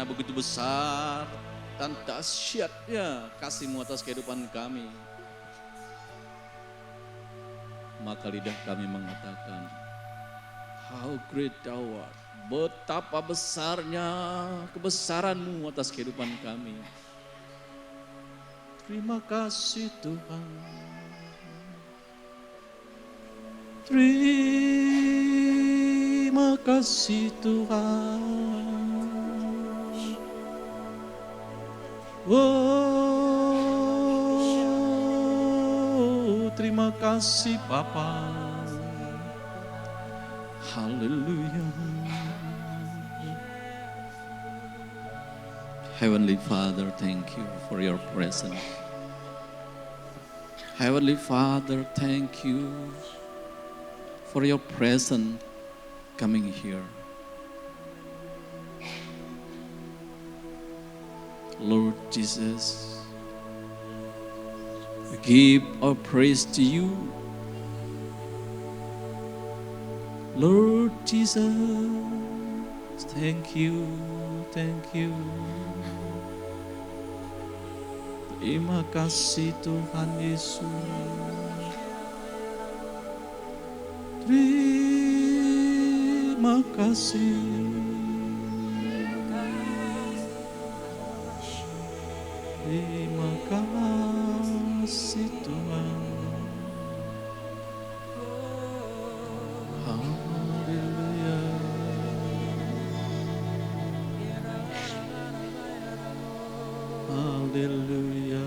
karena begitu besar dan dahsyatnya kasih-Mu atas kehidupan kami. Maka lidah kami mengatakan, how great Thou art. Betapa besarnya kebesaran-Mu atas kehidupan kami. Terima kasih Tuhan. Terima kasih Tuhan. Oh, terima kasih Bapa. Haleluya. Heavenly Father, thank you for your presence. Heavenly Father, thank you for your presence coming here. Lord Jesus, we give our praise to you. Lord Jesus, thank you, thank you. Terima kasih Tuhan Yesus. Terima kasih. Terima kasih Tuhan. Haleluya. Haleluya.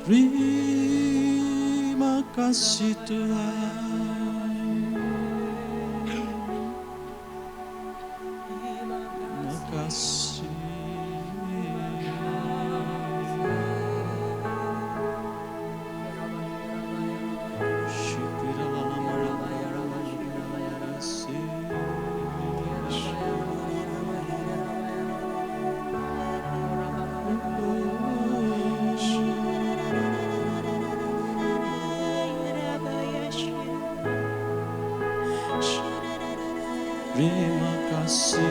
Terima kasih Tuhan. Terima kasih. Terima kasih.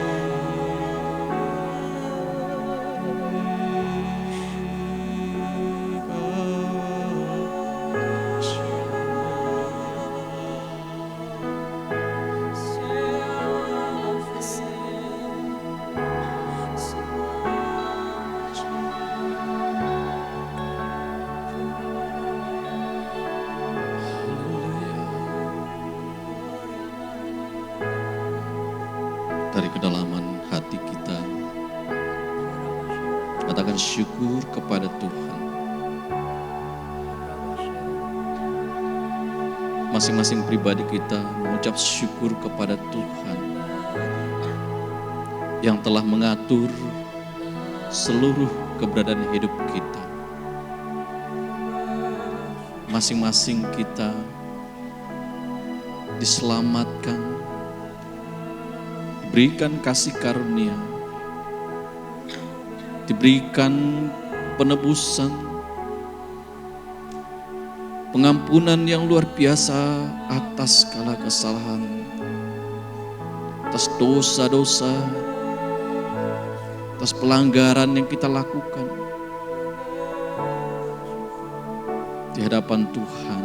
Dari kedalaman hati kita, katakan syukur kepada Tuhan. Masing-masing pribadi kita mengucap syukur kepada Tuhan yang telah mengatur seluruh keberadaan hidup kita. Masing-masing kita diselamatkan, diberikan kasih karunia, diberikan penebusan, pengampunan yang luar biasa atas segala kesalahan, atas dosa-dosa, atas pelanggaran yang kita lakukan. Di hadapan Tuhan,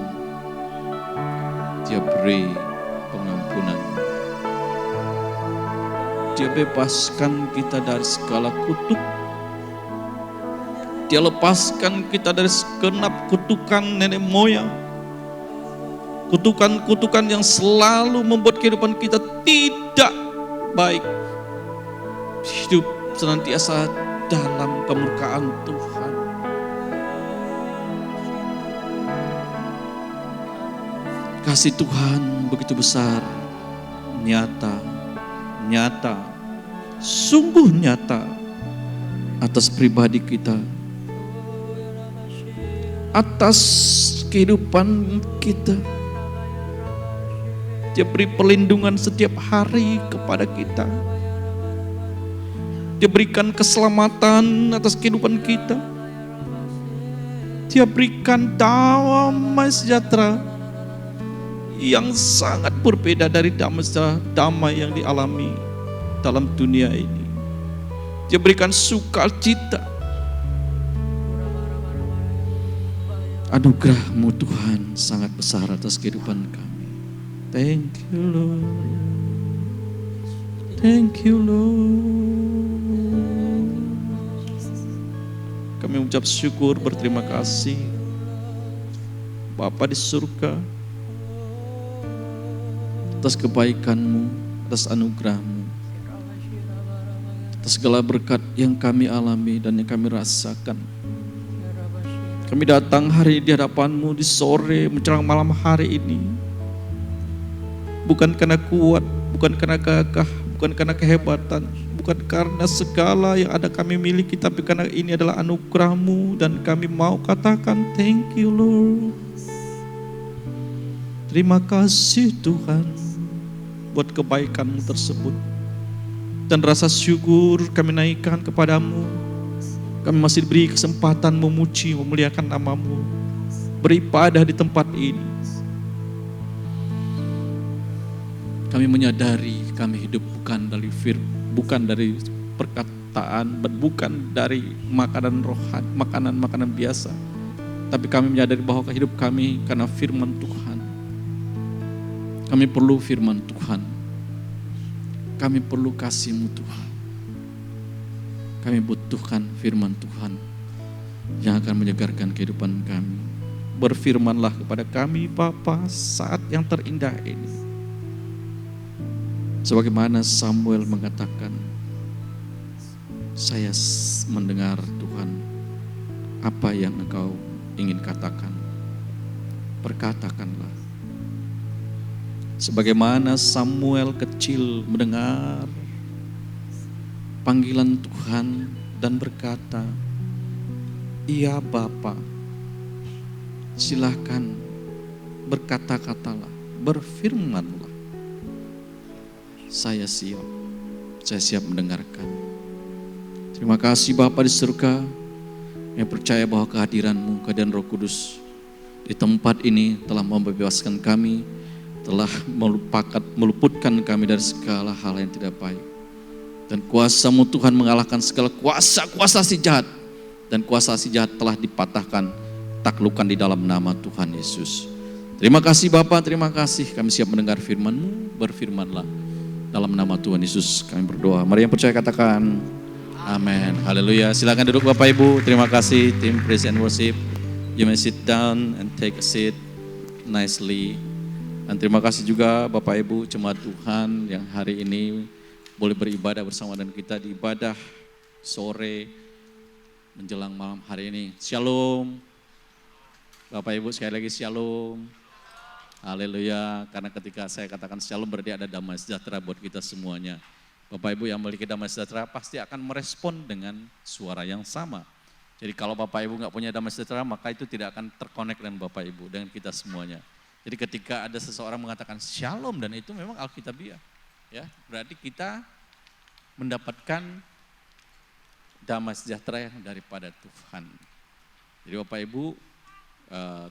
Dia beri pengampunan. Dia bebaskan kita dari segala kutuk. Dia lepaskan kita dari segenap kutukan nenek moyang. Kutukan-kutukan yang selalu membuat kehidupan kita tidak baik. Hidup senantiasa dalam kemurkaan Tuhan. Kasih Tuhan begitu besar, nyata, sungguh nyata atas pribadi kita, atas kehidupan kita. Dia beri perlindungan setiap hari kepada kita. Dia berikan keselamatan atas kehidupan kita. Dia berikan damai sejahtera yang sangat berbeda dari damai yang dialami dalam dunia ini. Dia berikan sukacita. Anugerah-Mu Tuhan sangat besar atas kehidupan kami. Thank you Lord. Thank you Lord. Kami mengucap syukur, berterima kasih Bapa di surga atas kebaikan-Mu, atas anugerah-Mu, atas segala berkat yang kami alami dan yang kami rasakan. Kami datang hari di hadapan-Mu di sore menjelang malam hari ini. Bukan karena kuat, bukan karena gagah, bukan karena kehebatan, bukan karena segala yang ada kami miliki, tapi karena ini adalah anugerah-Mu dan kami mau katakan thank you Lord. Terima kasih Tuhan buat kebaikan-Mu tersebut. Dan rasa syukur kami naikkan kepadamu. Kami masih diberi kesempatan memuji, memuliakan nama-Mu, beribadah di tempat ini. Kami menyadari kami hidup bukan dari perkataan, bukan dari makanan rohani, makanan biasa. Tapi kami menyadari bahwa hidup kami karena firman Tuhan. Kami perlu firman Tuhan. Kami perlu kasih-Mu Tuhan. Kami butuhkan firman Tuhan yang akan menyegarkan kehidupan kami. Berfirmanlah kepada kami Bapa saat yang terindah ini. Sebagaimana Samuel mengatakan, saya mendengar Tuhan apa yang Engkau ingin katakan. Perkatakanlah. Sebagaimana Samuel kecil mendengar panggilan Tuhan dan berkata, iya Bapa, silakan berkata-katalah, berfirmanlah. Saya siap mendengarkan. Terima kasih Bapa di surga yang percaya bahwa kehadiran-Mu, kehadiran Roh Kudus di tempat ini telah membebaskan kami, telah meluputkan kami dari segala hal yang tidak baik. Dan kuasa-Mu Tuhan mengalahkan segala kuasa-kuasa si jahat. Dan kuasa si jahat telah dipatahkan, taklukkan di dalam nama Tuhan Yesus. Terima kasih Bapa, terima kasih. Kami siap mendengar firman-Mu, berfirmanlah. Dalam nama Tuhan Yesus kami berdoa. Mari yang percaya katakan amin. Haleluya. Silakan duduk Bapak Ibu. Terima kasih tim Praise and Worship. You may sit down and take a seat nicely. Dan terima kasih juga Bapak Ibu jemaat Tuhan yang hari ini boleh beribadah bersama dengan kita di ibadah sore menjelang malam hari ini. Shalom. Bapak Ibu sekali lagi shalom. Haleluya. Karena ketika saya katakan shalom berarti ada damai sejahtera buat kita semuanya. Bapak Ibu yang memiliki damai sejahtera pasti akan merespon dengan suara yang sama. Jadi kalau Bapak Ibu gak punya damai sejahtera maka itu tidak akan terkonek dengan Bapak Ibu, dengan kita semuanya. Jadi ketika ada seseorang mengatakan shalom dan itu memang alkitabiah. Ya, berarti kita mendapatkan damai sejahtera yang daripada Tuhan. Jadi Bapak Ibu,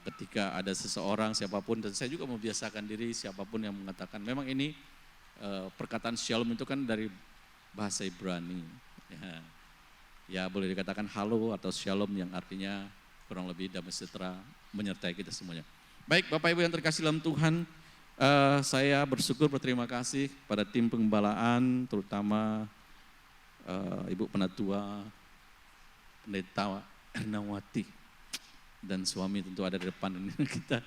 ketika ada seseorang siapapun, dan saya juga membiasakan diri siapapun yang mengatakan, memang ini perkataan shalom itu kan dari bahasa Ibrani. Ya boleh dikatakan halo atau shalom yang artinya kurang lebih damai sejahtera menyertai kita semuanya. Baik Bapak Ibu yang terkasih dalam Tuhan, saya bersyukur berterima kasih pada tim penggembalaan, terutama Ibu Penatua, Pendeta Ernawati, dan suami tentu ada di depan ini kita.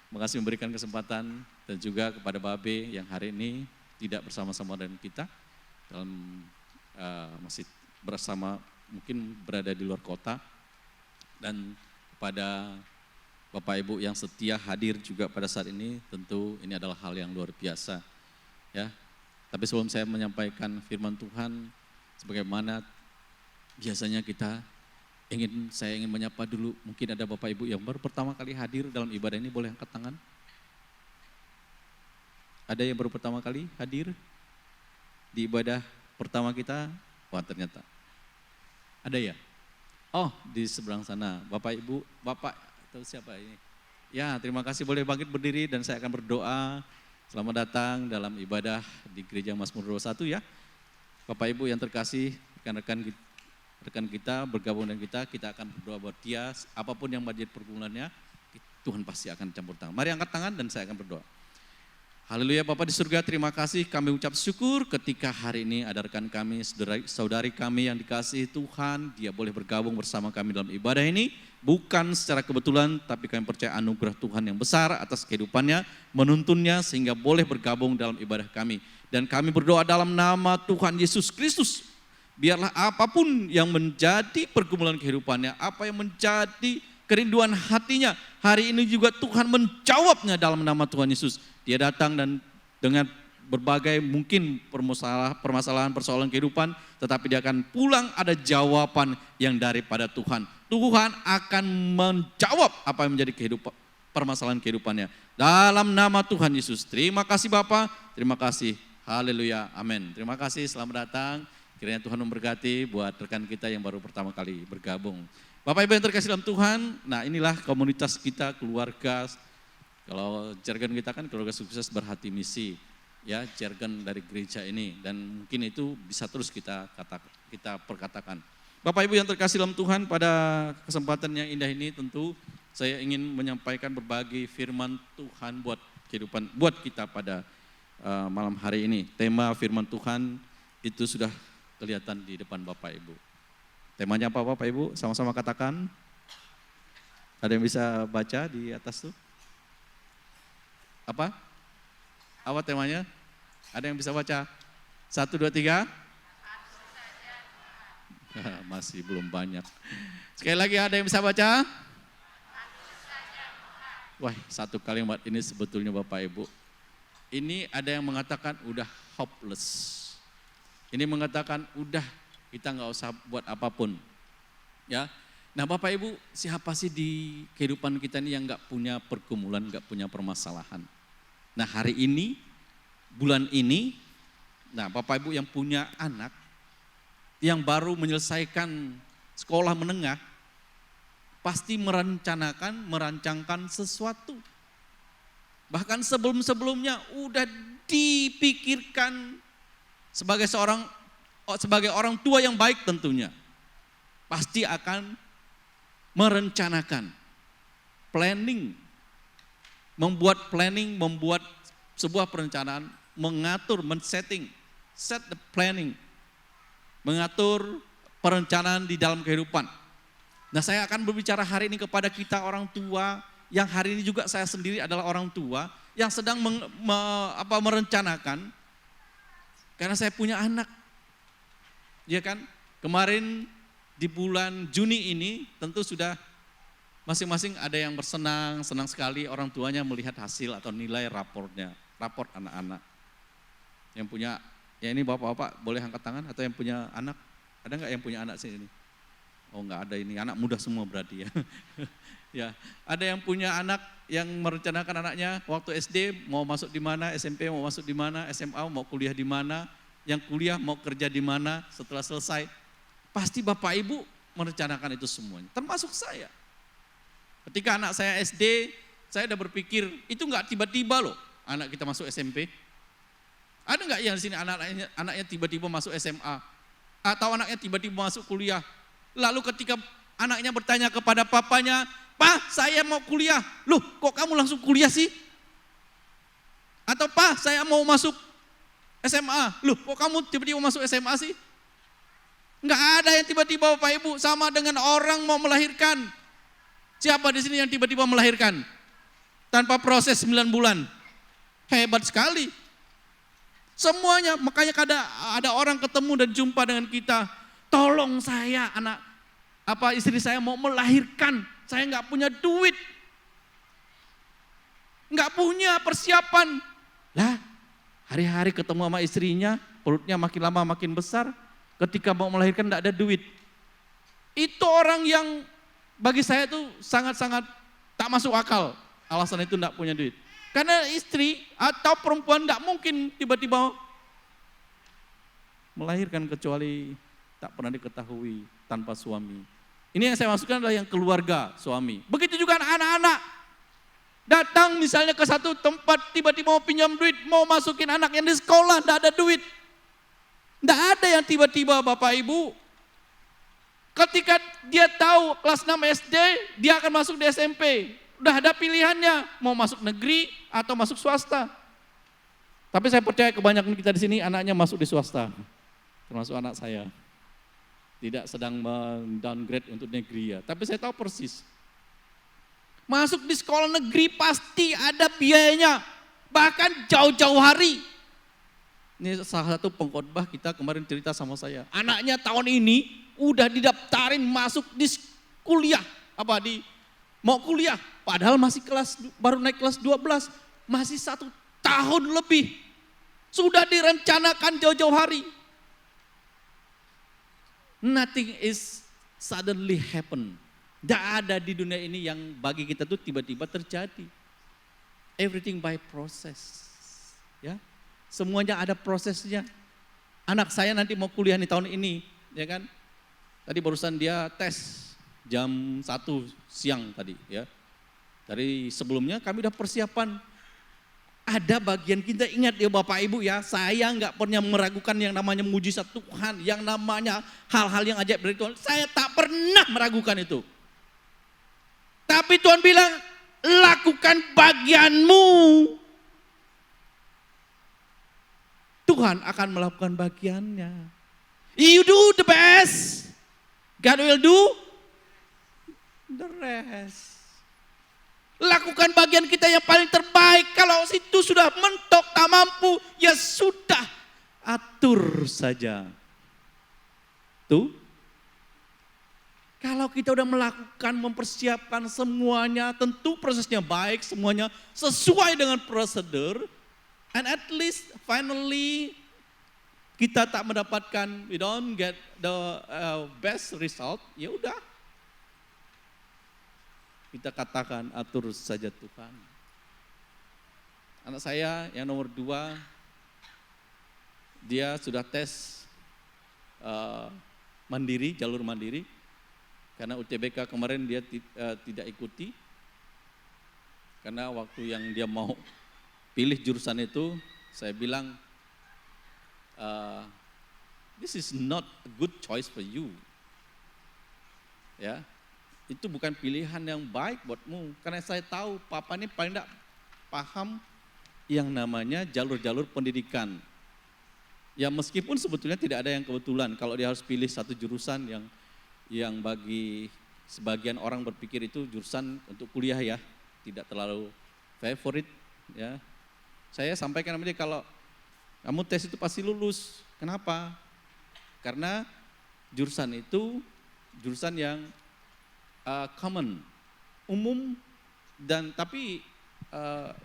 Makasih memberikan kesempatan dan juga kepada Babe yang hari ini tidak bersama-sama dengan kita, dalam masih bersama mungkin berada di luar kota, dan kepada Bapak Ibu yang setia hadir juga pada saat ini, tentu ini adalah hal yang luar biasa. Ya. Tapi sebelum saya menyampaikan firman Tuhan, sebagaimana biasanya saya ingin menyapa dulu, mungkin ada Bapak Ibu yang baru pertama kali hadir dalam ibadah ini, boleh angkat tangan? Ada yang baru pertama kali hadir di ibadah pertama kita? Wah ternyata. Ada ya? Oh di seberang sana, Bapak Ibu, Bapak atau siapa ini? Ya terima kasih, boleh bangkit berdiri dan saya akan berdoa. Selamat datang dalam ibadah di Gereja Mazmur 21 ya. Bapak Ibu yang terkasih, rekan kita bergabung dengan kita akan berdoa buat dia. Apapun yang menjadi pergumulannya, Tuhan pasti akan campur tangan. Mari angkat tangan dan saya akan berdoa. Haleluya, Bapa di surga, terima kasih, kami ucap syukur ketika hari ini ada rekan kami, saudari kami yang dikasihi Tuhan, dia boleh bergabung bersama kami dalam ibadah ini, bukan secara kebetulan, tapi kami percaya anugerah Tuhan yang besar atas kehidupannya, menuntunnya sehingga boleh bergabung dalam ibadah kami. Dan kami berdoa dalam nama Tuhan Yesus Kristus, biarlah apapun yang menjadi pergumulan kehidupannya, apa yang menjadi kerinduan hatinya, hari ini juga Tuhan menjawabnya dalam nama Tuhan Yesus. Dia datang dan dengan berbagai mungkin permasalahan persoalan kehidupan, tetapi dia akan pulang ada jawaban yang daripada Tuhan. Tuhan akan menjawab apa yang menjadi permasalahan kehidupannya. Dalam nama Tuhan Yesus. Terima kasih Bapa, terima kasih. Haleluya, amin. Terima kasih, selamat datang. Kiranya Tuhan memberkati buat rekan kita yang baru pertama kali bergabung. Bapak Ibu yang terkasih dalam Tuhan, nah inilah komunitas kita, keluarga. Kalau jargon kita kan keluarga sukses berhati misi, ya jargon dari gereja ini, dan mungkin itu bisa terus kita perkatakan. Bapak Ibu yang terkasih dalam Tuhan, pada kesempatan yang indah ini tentu saya ingin menyampaikan berbagai firman Tuhan buat kehidupan, buat kita pada malam hari ini. Tema firman Tuhan itu sudah kelihatan di depan Bapak Ibu. Temanya apa Bapak Ibu? Sama-sama katakan. Ada yang bisa baca di atas tuh? Apa? Apa temanya? Ada yang bisa baca? 1, 2, 3. Masih belum banyak. Sekali lagi ada yang bisa baca? Wah, satu kalimat ini sebetulnya Bapak Ibu. Ini ada yang mengatakan udah hopeless. Ini mengatakan udah kita nggak usah buat apapun. Ya. Nah Bapak Ibu, siapa sih di kehidupan kita ini yang gak punya pergumulan, gak punya permasalahan? Nah hari ini, bulan ini, nah Bapak Ibu yang punya anak, yang baru menyelesaikan sekolah menengah, pasti merancangkan sesuatu. Bahkan sebelum-sebelumnya udah dipikirkan sebagai orang tua yang baik tentunya. Pasti akan merencanakan, membuat sebuah perencanaan, set the planning, mengatur perencanaan di dalam kehidupan. Nah saya akan berbicara hari ini kepada kita orang tua, yang hari ini juga saya sendiri adalah orang tua, yang sedang merencanakan, karena saya punya anak, ya kan, kemarin di bulan Juni ini tentu sudah masing-masing ada yang senang sekali orang tuanya melihat hasil atau nilai raport anak-anak. Yang punya, ya ini bapak-bapak boleh angkat tangan atau yang punya anak, ada nggak yang punya anak sini? Oh nggak ada, ini anak muda semua berarti ya. Ya, ada yang punya anak yang merencanakan anaknya waktu SD mau masuk di mana, SMP mau masuk di mana, SMA mau kuliah di mana, yang kuliah mau kerja di mana setelah selesai. Pasti Bapak Ibu merencanakan itu semuanya, termasuk saya. Ketika anak saya SD, saya udah berpikir, itu nggak tiba-tiba loh anak kita masuk SMP. Ada nggak yang di sini anaknya tiba-tiba masuk SMA? Atau anaknya tiba-tiba masuk kuliah? Lalu ketika anaknya bertanya kepada papanya, "Pak, saya mau kuliah." "Loh, kok kamu langsung kuliah sih?" Atau, "Pak, saya mau masuk SMA." "Loh, kok kamu tiba-tiba masuk SMA sih?" Enggak ada yang tiba-tiba Bapak Ibu, sama dengan orang mau melahirkan. Siapa di sini yang tiba-tiba melahirkan? Tanpa proses 9 bulan. Hebat sekali. Semuanya, makanya ada orang ketemu dan jumpa dengan kita. "Tolong saya, istri saya mau melahirkan. Saya enggak punya duit. Enggak punya persiapan." Lah, hari-hari ketemu sama istrinya, perutnya makin lama makin besar. Ketika mau melahirkan tidak ada duit. Itu orang yang bagi saya itu sangat-sangat tak masuk akal. Alasan itu tidak punya duit. Karena istri atau perempuan tidak mungkin tiba-tiba melahirkan kecuali tak pernah diketahui tanpa suami. Ini yang saya maksudkan adalah yang keluarga suami. Begitu juga anak-anak. Datang misalnya ke satu tempat, tiba-tiba mau pinjam duit, mau masukin anak yang di sekolah, tidak ada duit. Tidak ada yang tiba-tiba Bapak Ibu. Ketika dia tahu kelas 6 SD, dia akan masuk di SMP. Udah ada pilihannya, mau masuk negeri atau masuk swasta. Tapi saya percaya kebanyakan kita di sini anaknya masuk di swasta. Termasuk anak saya. Tidak sedang downgrade untuk negeri ya. Tapi saya tahu persis. Masuk di sekolah negeri pasti ada biayanya. Bahkan jauh-jauh hari. Ini salah satu pengkhotbah kita kemarin cerita sama saya. Anaknya tahun ini udah didaftarin masuk di kuliah. Mau kuliah. Padahal masih baru naik kelas 12. Masih 1 tahun lebih. Sudah direncanakan jauh-jauh hari. Nothing is suddenly happen. Tidak ada di dunia ini yang bagi kita tuh tiba-tiba terjadi. Everything by process. Ya, semuanya ada prosesnya. Anak saya nanti mau kuliah nih tahun ini, ya kan? Tadi barusan dia tes jam 1 siang tadi, ya. Dari sebelumnya kami udah persiapan. Ada bagian kita, ingat ya Bapak Ibu ya, saya nggak pernah meragukan yang namanya mujizat Tuhan, yang namanya hal-hal yang ajaib dari Tuhan. Saya tak pernah meragukan itu. Tapi Tuhan bilang, lakukan bagianmu. Tuhan akan melakukan bagiannya. You do the best, God will do the rest. Lakukan bagian kita yang paling terbaik. Kalau situ sudah mentok, tak mampu, ya sudah, atur saja. Tuh, kalau kita udah melakukan, mempersiapkan semuanya, tentu prosesnya baik, semuanya sesuai dengan prosedur, and at least finally kita tak mendapatkan, we don't get the best result, ya udah. Kita katakan atur saja Tuhan. Anak saya yang nomor 2, dia sudah tes mandiri, jalur mandiri. Karena UTBK kemarin dia tidak ikuti. Karena waktu yang dia mau pilih jurusan itu, saya bilang, this is not a good choice for you. Ya. Itu bukan pilihan yang baik buatmu. Karena saya tahu papa ini paling tidak paham yang namanya jalur-jalur pendidikan. Ya meskipun sebetulnya tidak ada yang kebetulan. Kalau dia harus pilih satu jurusan yang bagi sebagian orang berpikir itu jurusan untuk kuliah ya. Tidak terlalu favorit ya. Saya sampaikan sama dia, kalau kamu tes itu pasti lulus. Kenapa? Karena jurusan itu jurusan yang common, umum, dan tapi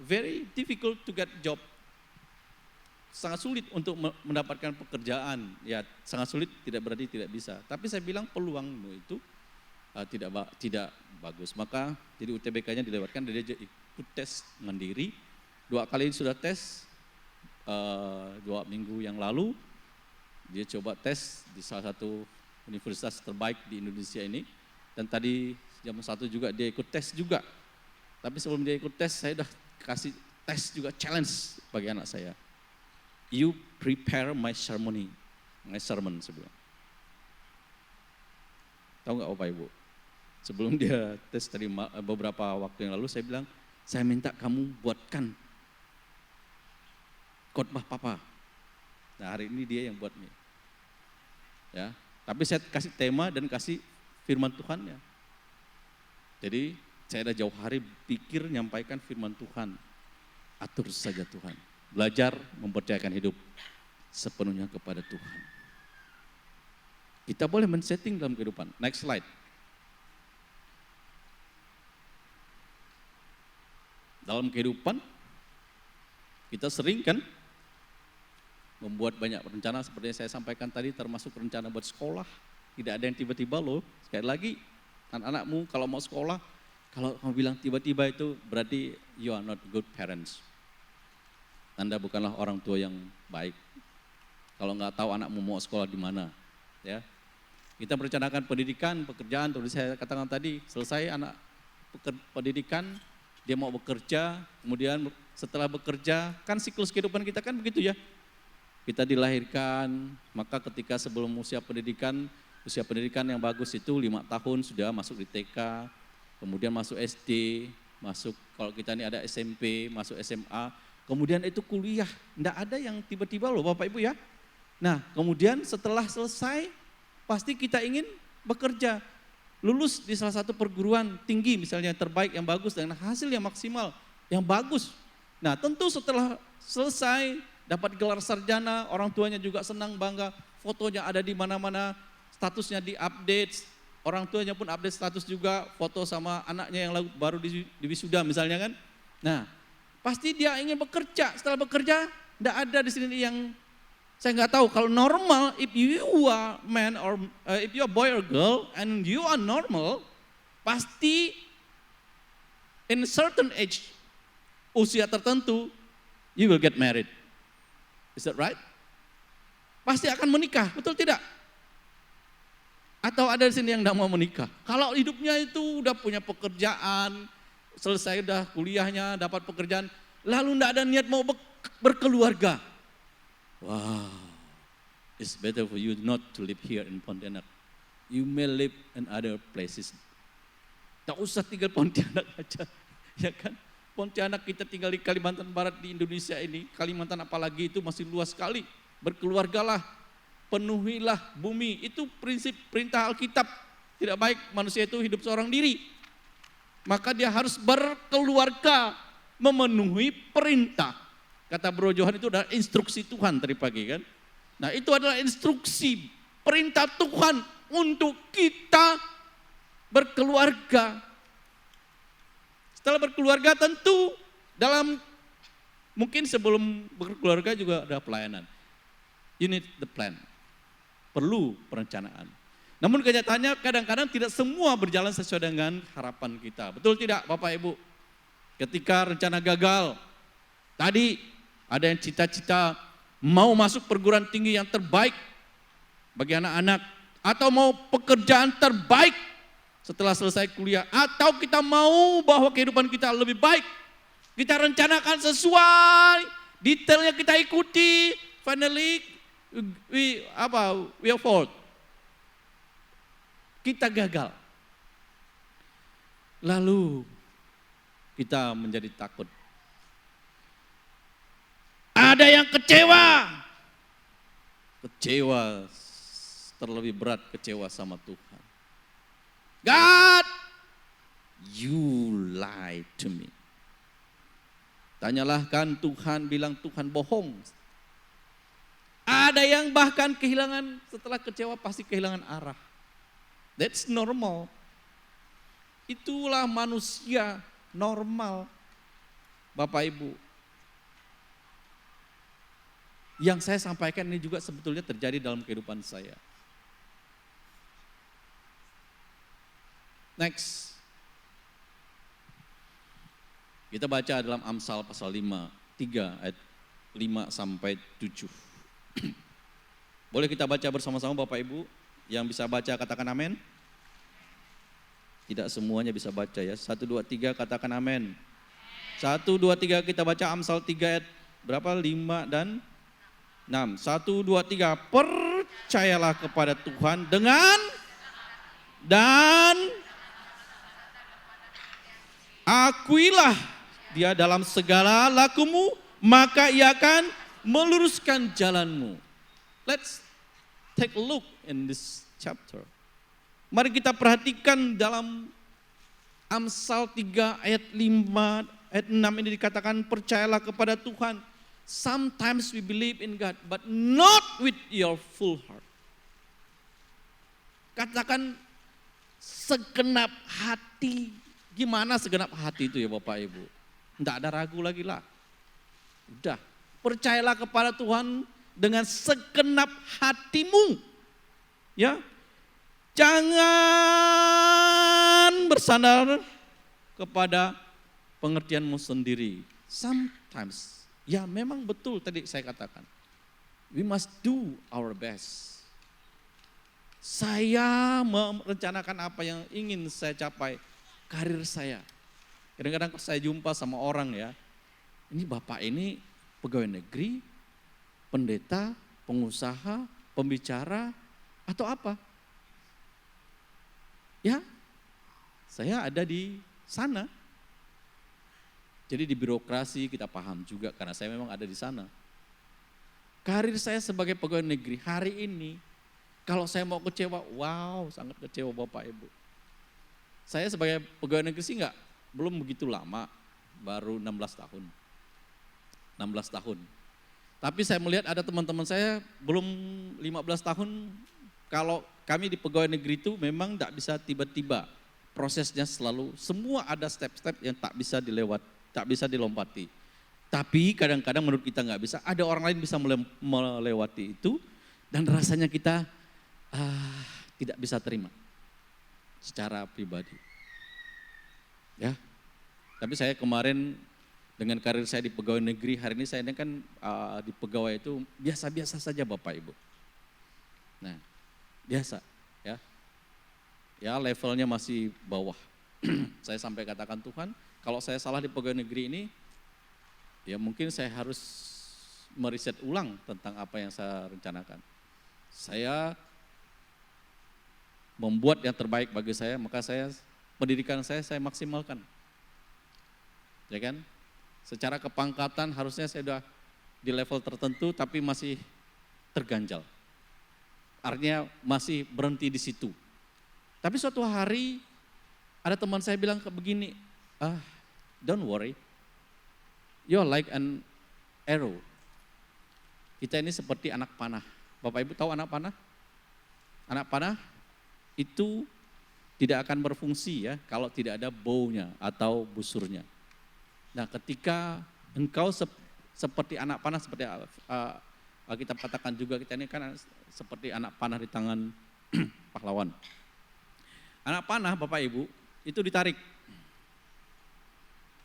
very difficult to get job. Sangat sulit untuk mendapatkan pekerjaan. Ya, sangat sulit tidak berarti tidak bisa. Tapi saya bilang peluangmu itu tidak bagus. Maka jadi UTBK-nya dilewatkan, dia ikut tes mandiri. 2 kali sudah tes, 2 minggu yang lalu dia coba tes di salah satu universitas terbaik di Indonesia ini. Dan tadi jam 1 juga dia ikut tes juga. Tapi sebelum dia ikut tes, saya udah kasih tes juga challenge bagi anak saya. You prepare my sermon sebelum. Tahu nggak Bapak Ibu? Sebelum dia tes tadi beberapa waktu yang lalu, saya bilang, saya minta kamu buatkan khotbah papa. Nah hari ini dia yang buat nih. Ya, tapi saya kasih tema dan kasih firman Tuhannya. Jadi saya ada jauh hari pikir nyampaikan firman Tuhan. Atur saja Tuhan. Belajar mempercayakan hidup sepenuhnya kepada Tuhan. Kita boleh men-setting dalam kehidupan. Next slide. Dalam kehidupan kita sering kan membuat banyak rencana seperti yang saya sampaikan tadi, termasuk rencana buat sekolah. Tidak ada yang tiba-tiba loh. Sekali lagi, anak-anakmu kalau mau sekolah, kalau kamu bilang tiba-tiba itu berarti you are not good parents. Anda bukanlah orang tua yang baik. Kalau nggak tahu anakmu mau sekolah di mana, ya. Kita merencanakan pendidikan, pekerjaan, seperti saya katakan tadi, selesai anak pendidikan, dia mau bekerja, kemudian setelah bekerja, kan siklus kehidupan kita kan begitu ya. Kita dilahirkan, maka ketika sebelum usia pendidikan yang bagus itu 5 tahun sudah masuk di TK, kemudian masuk SD, masuk kalau kita ini ada SMP, masuk SMA, kemudian itu kuliah. Enggak ada yang tiba-tiba loh Bapak Ibu ya. Nah kemudian setelah selesai, pasti kita ingin bekerja. Lulus di salah satu perguruan tinggi misalnya terbaik yang bagus dengan hasil yang maksimal, yang bagus. Nah tentu setelah selesai dapat gelar sarjana, orang tuanya juga senang bangga, fotonya ada di mana-mana, statusnya di-update, orang tuanya pun update status juga, foto sama anaknya yang baru di wisuda misalnya kan. Nah pasti dia ingin bekerja, setelah bekerja tidak ada di sini yang saya nggak tahu kalau normal, if you are man or if you are boy or girl and you are normal, pasti in certain age, usia tertentu, you will get married. Is that right? Pasti akan menikah, betul tidak? Atau ada di sini yang tidak mau menikah? Kalau hidupnya itu udah punya pekerjaan, selesai udah kuliahnya, dapat pekerjaan, lalu tidak ada niat mau berkeluarga. Wow, it's better for you not to live here in Pontianak. You may live in other places. Tak usah tinggal Pontianak aja, ya kan? Pontianak kita tinggal di Kalimantan Barat di Indonesia ini, Kalimantan apalagi itu masih luas sekali. Berkeluargalah, penuhilah bumi. Itu prinsip perintah Alkitab. Tidak baik manusia itu hidup seorang diri. Maka dia harus berkeluarga, memenuhi perintah. Kata Bro Johan itu adalah instruksi Tuhan tadi pagi kan. Nah itu adalah instruksi, perintah Tuhan untuk kita berkeluarga. Setelah berkeluarga tentu dalam, mungkin sebelum berkeluarga juga ada pelayanan. You need the plan, perlu perencanaan. Namun kenyataannya kadang-kadang tidak semua berjalan sesuai dengan harapan kita. Betul tidak Bapak Ibu? Ketika rencana gagal, tadi ada yang cita-cita mau masuk perguruan tinggi yang terbaik bagi anak-anak, atau mau pekerjaan terbaik setelah selesai kuliah, atau kita mau bahwa kehidupan kita lebih baik, kita rencanakan sesuai, detailnya kita ikuti, finally we afford. Kita gagal. Lalu kita menjadi takut. Ada yang kecewa terlebih berat kecewa sama Tuhan. God, you lied to me. Tanyalah kan Tuhan, bilang Tuhan bohong. Ada yang bahkan kehilangan, setelah kecewa pasti kehilangan arah. That's normal. Itulah manusia normal, Bapak Ibu. Yang saya sampaikan ini juga sebetulnya terjadi dalam kehidupan saya. Next. Kita baca dalam Amsal pasal 3 ayat 5 sampai 7. Boleh kita baca bersama-sama Bapak Ibu? Yang bisa baca katakan amin. Tidak semuanya bisa baca ya. 1, 2, 3 katakan amin. 1, 2, 3 kita baca Amsal 3 ayat berapa? 5 dan 6. 1, 2, 3. Percayalah kepada Tuhan dan akuilah Dia dalam segala lakumu, maka Ia akan meluruskan jalanmu. Let's take a look in this chapter. Mari kita perhatikan dalam Amsal 3 ayat 5, ayat 6 ini dikatakan percayalah kepada Tuhan. Sometimes we believe in God, but not with your full heart. Katakan segenap hati. Gimana segenap hati itu ya Bapak Ibu? Tidak ada ragu lagi lah. Udah, percayalah kepada Tuhan dengan segenap hatimu. Ya, jangan bersandar kepada pengertianmu sendiri. Sometimes, ya memang betul tadi saya katakan. We must do our best. Saya merencanakan apa yang ingin saya capai, karir saya. Kadang-kadang saya jumpa sama orang ya, ini bapak ini pegawai negeri, pendeta, pengusaha, pembicara, atau apa? Ya, saya ada di sana. Jadi di birokrasi kita paham juga karena saya memang ada di sana. Karir saya sebagai pegawai negeri hari ini, kalau saya mau kecewa, wow sangat kecewa Bapak Ibu. Saya sebagai pegawai negeri sih belum begitu lama, baru 16 tahun. 16 tahun. Tapi saya melihat ada teman-teman saya belum 15 tahun, kalau kami di pegawai negeri itu memang tidak bisa tiba-tiba. Prosesnya selalu, semua ada step-step yang tak bisa dilompati. Tapi kadang-kadang menurut kita nggak bisa, ada orang lain bisa melewati itu dan rasanya kita tidak bisa terima secara pribadi. Ya, tapi saya kemarin dengan karir saya di pegawai negeri, hari ini saya ini kan di pegawai itu biasa-biasa saja Bapak Ibu. Nah, biasa ya. Ya levelnya masih bawah. Saya sampai katakan Tuhan, kalau saya salah di pegawai negeri ini, ya mungkin saya harus meriset ulang tentang apa yang saya rencanakan. Saya membuat yang terbaik bagi saya, maka pendidikan saya maksimalkan. Ya kan? Secara kepangkatan harusnya saya sudah di level tertentu tapi masih terganjal. Artinya masih berhenti di situ. Tapi suatu hari ada teman saya bilang begini, don't worry, you're like an arrow. Kita ini seperti anak panah. Bapak Ibu tahu anak panah? Anak panah itu tidak akan berfungsi ya kalau tidak ada baunya atau busurnya. Nah ketika engkau seperti anak panah, seperti kita katakan juga kita ini kan seperti anak panah di tangan pahlawan. Anak panah Bapak Ibu itu ditarik.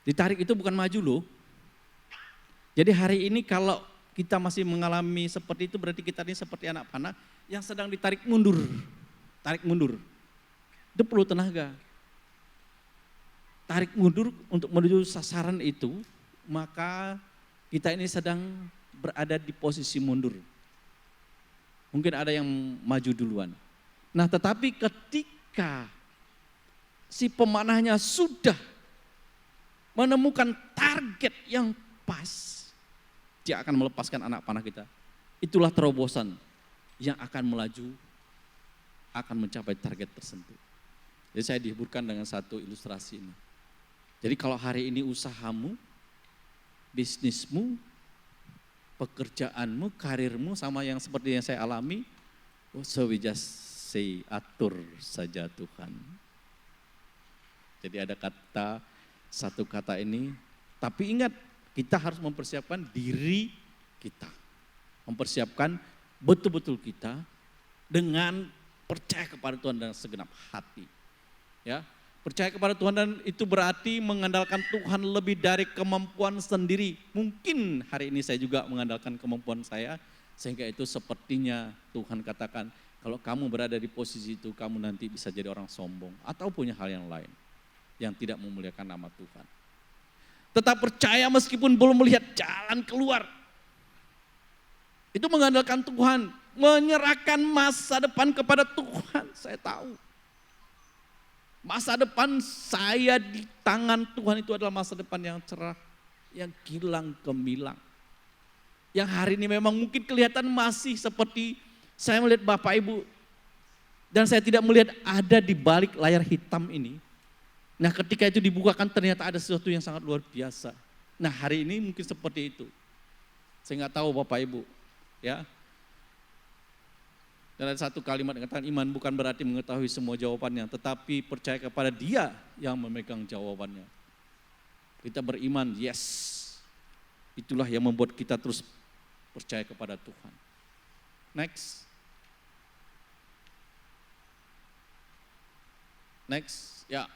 Ditarik itu bukan maju loh. Jadi hari ini kalau kita masih mengalami seperti itu berarti kita ini seperti anak panah yang sedang ditarik mundur. Tarik mundur. Itu perlu tenaga. Tarik mundur untuk menuju sasaran itu, maka kita ini sedang berada di posisi mundur. Mungkin ada yang maju duluan. Nah tetapi ketika si pemanahnya sudah menemukan target yang pas, dia akan melepaskan anak panah kita. Itulah terobosan yang akan melaju, akan mencapai target tertentu. Jadi saya dihiburkan dengan satu ilustrasi ini. Jadi kalau hari ini usahamu, bisnismu, pekerjaanmu, karirmu sama yang seperti yang saya alami, so we just say atur saja Tuhan. Jadi ada satu kata ini, tapi ingat kita harus mempersiapkan diri kita. Mempersiapkan betul-betul kita dengan percaya kepada Tuhan dengan segenap hati. Ya, percaya kepada Tuhan dan itu berarti mengandalkan Tuhan lebih dari kemampuan sendiri. Mungkin hari ini saya juga mengandalkan kemampuan saya, sehingga itu sepertinya Tuhan katakan, kalau kamu berada di posisi itu, kamu nanti bisa jadi orang sombong atau punya hal yang lain yang tidak memuliakan nama Tuhan. Tetap percaya meskipun belum melihat jalan keluar. Itu mengandalkan Tuhan, menyerahkan masa depan kepada Tuhan. Saya tahu masa depan saya di tangan Tuhan itu adalah masa depan yang cerah, yang gilang gemilang. Yang hari ini memang mungkin kelihatan masih seperti saya melihat Bapak Ibu dan saya tidak melihat ada di balik layar hitam ini. Nah ketika itu dibukakan ternyata ada sesuatu yang sangat luar biasa. Nah hari ini mungkin seperti itu. Saya nggak tahu Bapak Ibu, ya. Dan ada satu kalimat yang katakan iman bukan berarti mengetahui semua jawabannya, tetapi percaya kepada Dia yang memegang jawabannya. Kita beriman, yes. Itulah yang membuat kita terus percaya kepada Tuhan. Next. Ya.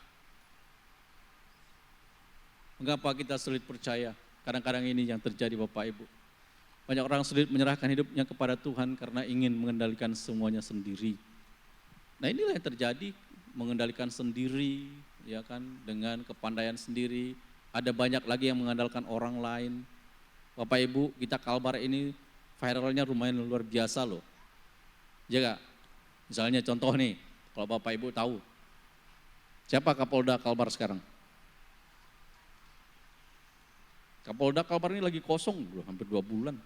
Mengapa kita sulit percaya? Kadang-kadang ini yang terjadi Bapak Ibu. Banyak orang sulit menyerahkan hidupnya kepada Tuhan karena ingin mengendalikan semuanya sendiri. Nah inilah yang terjadi, mengendalikan sendiri, ya kan, dengan kepandaian sendiri. Ada banyak lagi yang mengandalkan orang lain. Bapak Ibu, kita Kalbar ini viralnya lumayan luar biasa loh. Ya gak? Misalnya contoh nih, kalau Bapak Ibu tahu, siapa Kapolda Kalbar sekarang? Kapolda Kalbar ini lagi kosong loh, hampir 2 bulan.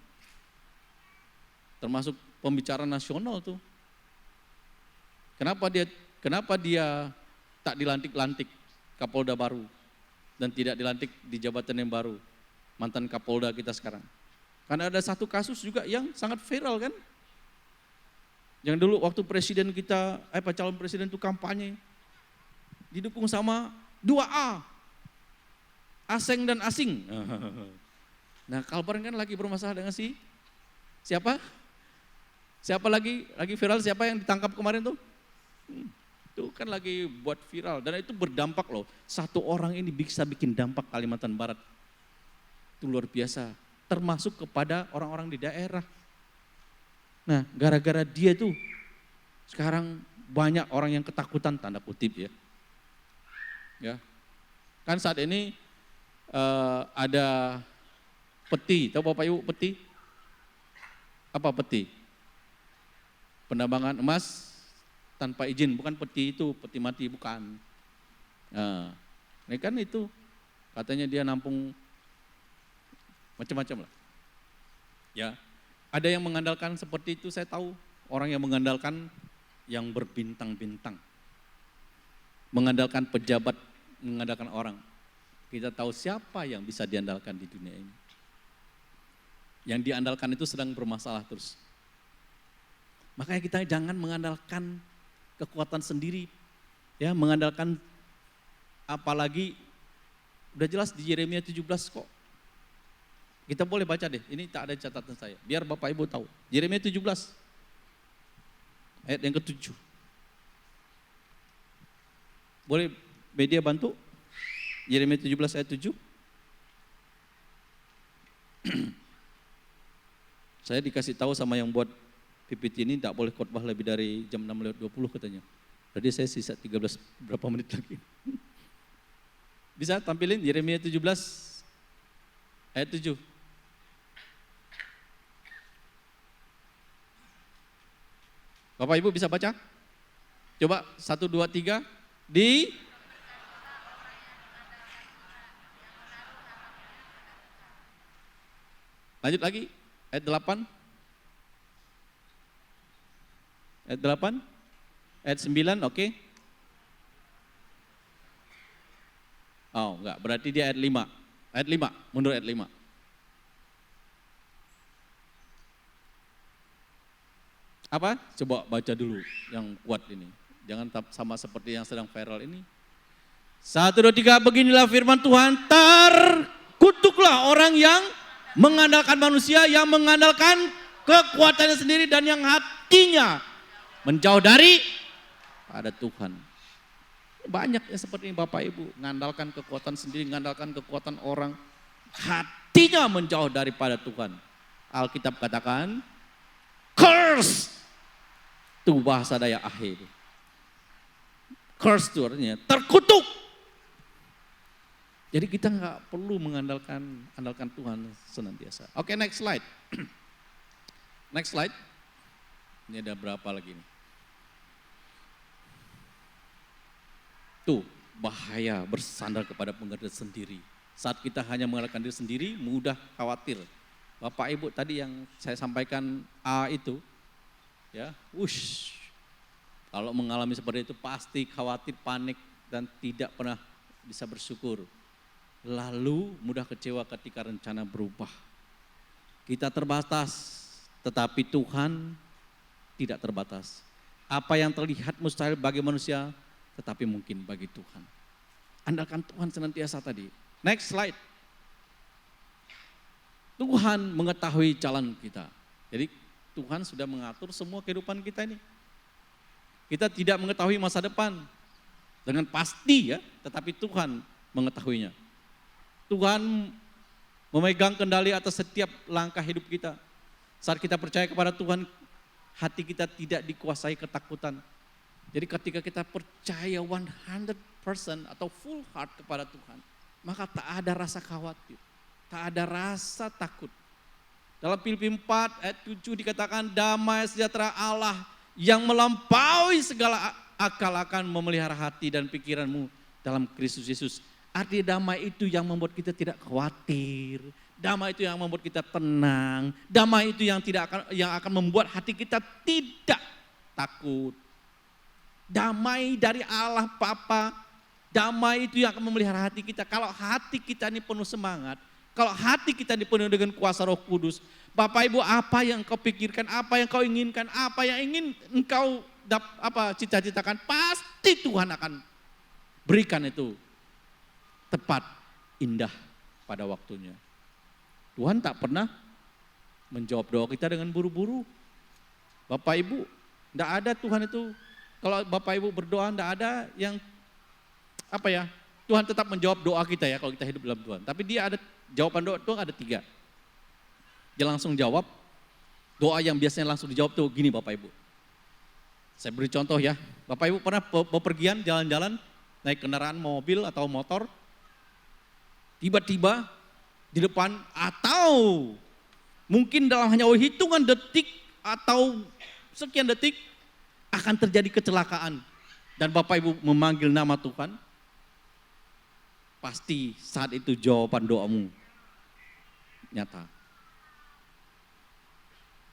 Termasuk pembicara nasional tuh. Kenapa dia tak dilantik-lantik Kapolda baru dan tidak dilantik di jabatan yang baru, mantan Kapolda kita sekarang? Karena ada satu kasus juga yang sangat viral kan? Yang dulu waktu presiden kita, calon presiden itu kampanye, didukung sama 2A, Aseng dan Asing. Nah Kalbar kan lagi bermasalah dengan siapa? Siapa lagi viral, siapa yang ditangkap kemarin tuh? Itu kan lagi buat viral dan itu berdampak loh. Satu orang ini bisa bikin dampak Kalimantan Barat. Itu luar biasa, termasuk kepada orang-orang di daerah. Nah gara-gara dia tuh sekarang banyak orang yang ketakutan, tanda kutip ya. Ya. Kan saat ini ada peti, tahu Bapak Ibu peti? Apa peti? Penambangan emas tanpa izin, bukan peti itu, peti mati bukan. Nah, ini kan itu katanya dia nampung macam-macam lah. Ya, ada yang mengandalkan seperti itu, saya tahu orang yang mengandalkan yang berbintang-bintang, mengandalkan pejabat, mengandalkan orang. Kita tahu siapa yang bisa diandalkan di dunia ini. Yang diandalkan itu sedang bermasalah terus. Makanya kita jangan mengandalkan kekuatan sendiri, ya, mengandalkan apalagi udah jelas di Yeremia 17 kok. Kita boleh baca deh, ini tak ada catatan saya, biar Bapak Ibu tahu. Yeremia 17, ayat yang ke-7. Boleh media bantu? Yeremia 17 ayat 7. Saya dikasih tahu sama yang buat PPT ini tak boleh khotbah lebih dari jam 6:20 katanya. Jadi saya sisa 13 berapa menit lagi. Bisa tampilin Yeremia 17 ayat 7. Bapak Ibu bisa baca? Coba 1, 2, 3 di lanjut lagi ayat 8. Ayat 8, ayat 9, oke. Oh enggak, berarti dia ayat 5. Ayat 5, mundur ayat 5. Apa? Coba baca dulu yang kuat ini. Jangan sama seperti yang sedang viral ini. 1, 2, 3, beginilah firman Tuhan, terkutuklah orang yang mengandalkan manusia, yang mengandalkan kekuatannya sendiri dan yang hatinya menjauh dari pada Tuhan. Banyak ya seperti ini Bapak Ibu, mengandalkan kekuatan sendiri, mengandalkan kekuatan orang, hatinya menjauh daripada Tuhan. Alkitab katakan, curse, itu bahasa Dayak akhir. Curse itu artinya terkutuk. Jadi kita nggak perlu andalkan Tuhan senantiasa. Oke, next slide. Next slide. Ini ada berapa lagi nih? Tuh, bahaya bersandar kepada pengertian sendiri. Saat kita hanya mengandalkan diri sendiri, mudah khawatir. Bapak Ibu tadi yang saya sampaikan A itu, ya, kalau mengalami seperti itu pasti khawatir, panik, dan tidak pernah bisa bersyukur. Lalu mudah kecewa ketika rencana berubah. Kita terbatas, tetapi Tuhan tidak terbatas. Apa yang terlihat mustahil bagi manusia, tetapi mungkin bagi Tuhan. Andalkan Tuhan senantiasa tadi. Next slide. Tuhan mengetahui jalan kita. Jadi Tuhan sudah mengatur semua kehidupan kita ini. Kita tidak mengetahui masa depan dengan pasti ya, tetapi Tuhan mengetahuinya. Tuhan memegang kendali atas setiap langkah hidup kita. Saat kita percaya kepada Tuhan, hati kita tidak dikuasai ketakutan. Jadi ketika kita percaya 100% atau full heart kepada Tuhan, maka tak ada rasa khawatir, tak ada rasa takut. Dalam Filipi 4 ayat 7 dikatakan damai sejahtera Allah yang melampaui segala akal akan memelihara hati dan pikiranmu dalam Kristus Yesus. Arti damai itu yang membuat kita tidak khawatir, damai itu yang membuat kita tenang, damai itu yang akan membuat hati kita tidak takut. Damai dari Allah Bapa, damai itu yang akan memelihara hati kita. Kalau hati kita ini penuh semangat, kalau hati kita dipenuhi dengan kuasa Roh Kudus, Bapak Ibu, apa yang kau pikirkan, apa yang kau inginkan, apa yang ingin engkau cita-citakan, pasti Tuhan akan berikan itu tepat, indah pada waktunya. Tuhan tak pernah menjawab doa kita dengan buru-buru. Bapak Ibu, tidak ada Tuhan itu, kalau Bapak Ibu berdoa tidak ada yang Tuhan tetap menjawab doa kita ya kalau kita hidup dalam Tuhan. Tapi dia ada jawaban doa Tuhan ada 3. Dia langsung jawab, doa yang biasanya langsung dijawab tuh gini Bapak Ibu. Saya beri contoh ya, Bapak Ibu pernah bepergian jalan-jalan, naik kendaraan mobil atau motor, tiba-tiba di depan atau mungkin dalam hanya hitungan detik atau sekian detik akan terjadi kecelakaan. Dan Bapak Ibu memanggil nama Tuhan, pasti saat itu jawaban doamu nyata.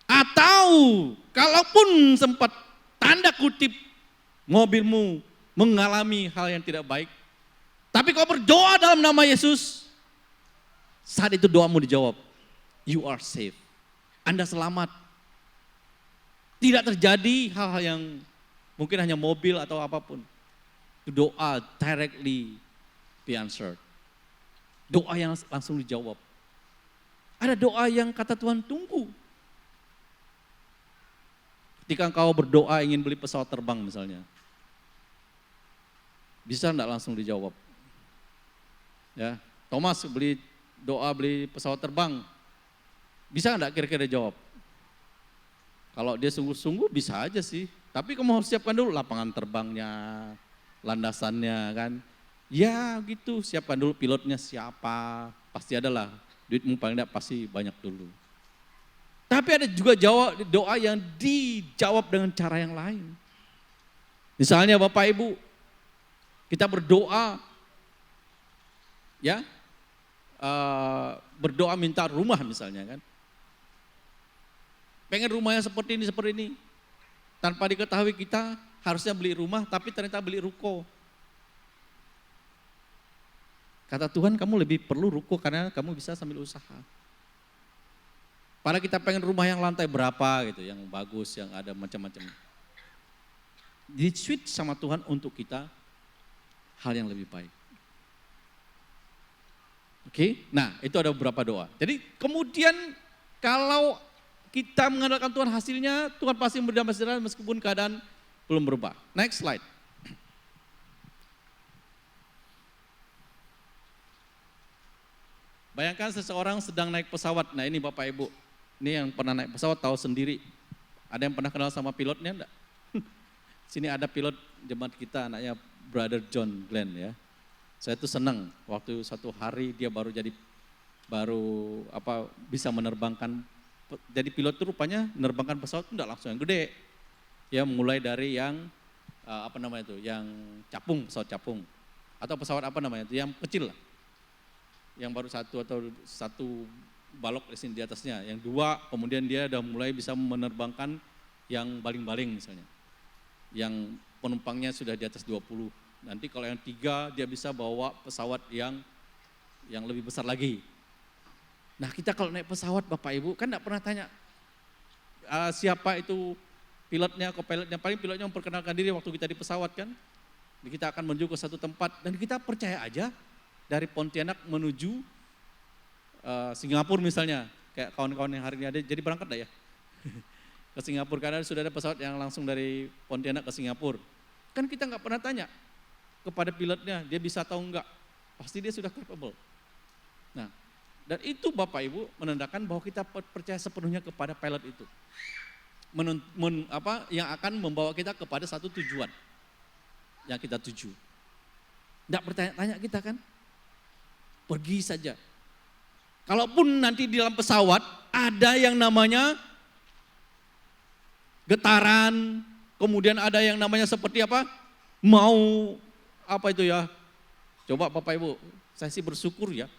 Atau kalaupun sempat tanda kutip mobilmu mengalami hal yang tidak baik, tapi kau berdoa dalam nama Yesus, saat itu doamu dijawab. You are safe. Anda selamat. Tidak terjadi hal-hal yang mungkin hanya mobil atau apapun. Doa directly be answered. Doa yang langsung dijawab. Ada doa yang kata Tuhan tunggu. Ketika engkau berdoa ingin beli pesawat terbang misalnya, bisa enggak langsung dijawab? Ya, Thomas beli pesawat terbang, bisa enggak kira-kira jawab? Kalau dia sungguh-sungguh bisa aja sih, tapi kamu harus siapkan dulu lapangan terbangnya, landasannya kan. Ya gitu, siapkan dulu pilotnya siapa, pasti adalah, duitmu paling enggak pasti banyak dulu. Tapi ada juga doa yang dijawab dengan cara yang lain. Misalnya Bapak Ibu, kita berdoa, ya, berdoa minta rumah misalnya kan. Pengen rumahnya seperti ini. Tanpa diketahui kita harusnya beli rumah, tapi ternyata beli ruko. Kata Tuhan, kamu lebih perlu ruko karena kamu bisa sambil usaha. Padahal kita pengen rumah yang lantai berapa gitu, yang bagus, yang ada macam-macam. Di-switch sama Tuhan untuk kita hal yang lebih baik. Oke, nah itu ada beberapa doa. Jadi kemudian kalau kita mengandalkan Tuhan hasilnya, Tuhan pasti memberi damai sejahtera meskipun keadaan belum berubah. Next slide. Bayangkan seseorang sedang naik pesawat. Nah ini Bapak Ibu, ini yang pernah naik pesawat tahu sendiri. Ada yang pernah kenal sama pilotnya enggak? Sini ada pilot jemaat kita, anaknya Brother John Glenn ya. Saya tuh senang waktu satu hari dia bisa menerbangkan. Jadi pilot itu rupanya menerbangkan pesawat itu enggak langsung yang gede. Ya mulai dari yang yang capung, pesawat capung. Atau pesawat yang kecil lah. Yang baru satu balok di sini di atasnya. Yang 2 kemudian dia udah mulai bisa menerbangkan yang baling-baling misalnya. Yang penumpangnya sudah di atas 20. Nanti kalau yang 3 dia bisa bawa pesawat yang lebih besar lagi. Nah kita kalau naik pesawat Bapak Ibu kan enggak pernah tanya siapa itu pilotnya, co-pilotnya. Paling pilotnya memperkenalkan diri waktu kita di pesawat kan. Kita akan menuju ke satu tempat dan kita percaya aja dari Pontianak menuju Singapura misalnya. Kayak kawan-kawan yang hari ini ada, jadi berangkat dah ya. Ke Singapura karena sudah ada pesawat yang langsung dari Pontianak ke Singapura. Kan kita enggak pernah tanya kepada pilotnya, dia bisa tahu enggak. Pasti dia sudah capable. Nah, dan itu Bapak Ibu menandakan bahwa kita percaya sepenuhnya kepada pilot itu. Yang akan membawa kita kepada satu tujuan. yang kita tuju. Tidak bertanya-tanya kita kan? Pergi saja. Kalaupun nanti di dalam pesawat ada yang namanya getaran, kemudian ada yang namanya seperti apa? Mau apa itu ya? Coba Bapak Ibu, saya sih bersyukur ya.